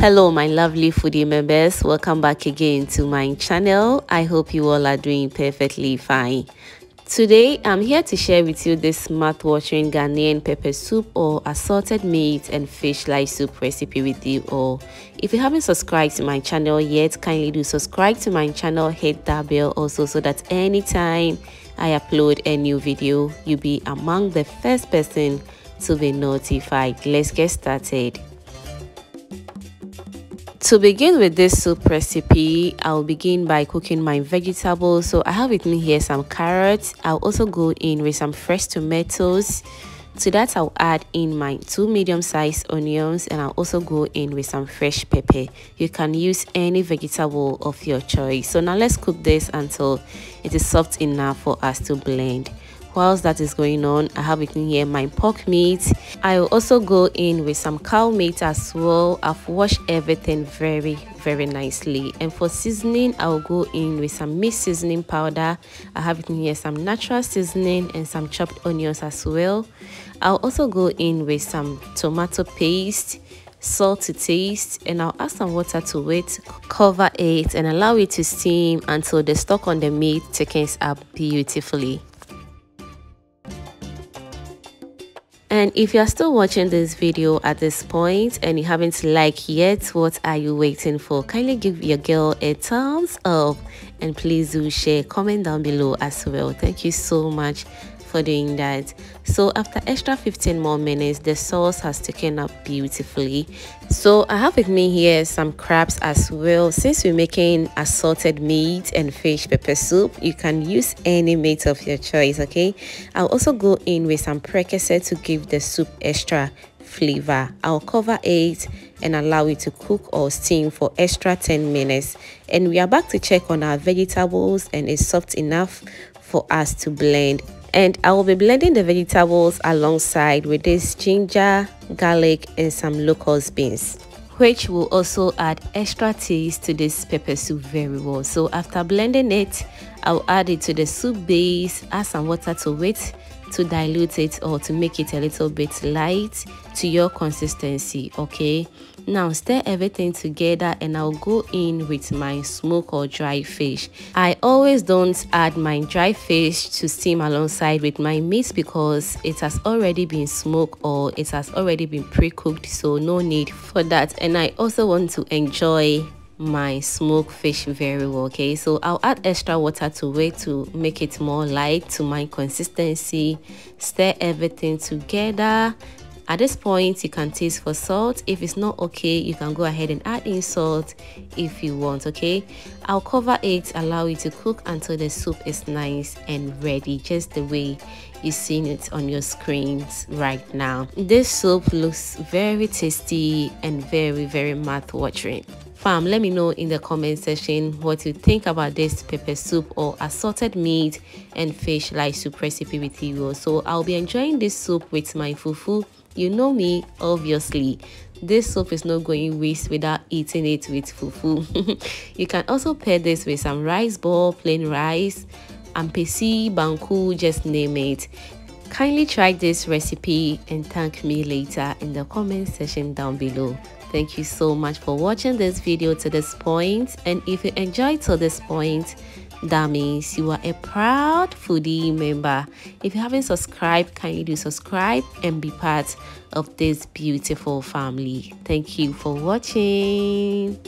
Hello my lovely foodie members, welcome back again to my channel. I hope you all are doing perfectly fine. Today I'm here to share with you this mouth-watering Ghanaian pepper soup or assorted meat and fish light soup recipe with you all. If you haven't subscribed to my channel yet, kindly do subscribe to my channel, hit that bell also so that anytime I upload a new video, you'll be among the first person to be notified. Let's get started. To begin with this soup recipe, I'll begin by cooking my vegetables. So I have with me here some carrots. I'll also go in with some fresh tomatoes. To that, I'll add in my 2 medium-sized onions, and I'll also go in with some fresh pepper. You can use any vegetable of your choice. So now let's cook this until it is soft enough for us to blend. Whilst that is going on, I have with me here my pork meat. I will also go in with some cow meat as well. I've washed everything very nicely. And for seasoning, I will go in with some meat seasoning powder. I have with me here some natural seasoning and some chopped onions as well. I'll also go in with some tomato paste, salt to taste, and I'll add some water to it, cover it, and allow it to steam until the stock on the meat thickens up beautifully. And if you are still watching this video at this point and you haven't liked yet, what are you waiting for? Kindly give your girl a thumbs up and please do share, comment down below as well. Thank you so much for doing that. So after extra 15 more minutes, the sauce has taken up beautifully. So I have with me here some crabs as well. Since we're making assorted meat and fish pepper soup, you can use any meat of your choice, okay? I'll also go in with some precursor to give the soup extra flavor. I'll cover it and allow it to cook or steam for extra 10 minutes. And we are back to check on our vegetables and it's soft enough for us to blend. And I will be blending the vegetables alongside with this ginger, garlic, and some locust beans, which will also add extra taste to this pepper soup very well. So after blending it, I'll add it to the soup base, add some water to it to dilute it or to make it a little bit light to your consistency, okay? Now stir everything together and I'll go in with my smoked or dry fish. I always don't add my dry fish to steam alongside with my meat because it has already been smoked or it has already been pre-cooked, so no need for that. And I also want to enjoy my smoked fish very well, okay? So I'll add extra water to it to make it more light to my consistency. Stir everything together. At this point, you can taste for salt. If it's not okay, you can go ahead and add in salt if you want, okay? I'll cover it, allow it to cook until the soup is nice and ready, just the way you've seen it on your screens right now. This soup looks very tasty and very mouth-watering. Fam, let me know in the comment section what you think about this pepper soup or assorted meat and fish light soup recipe with you. So I'll be enjoying this soup with my fufu. You know me, obviously. This soup is not going waste without eating it with fufu. You can also pair this with some rice ball, plain rice, ampesi, banku, just name it. Kindly try this recipe and thank me later in the comment section down below. Thank you so much for watching this video to this point, and if you enjoyed to this point, that means you are a proud foodie member. If you haven't subscribed, kindly do subscribe and be part of this beautiful family. Thank you for watching.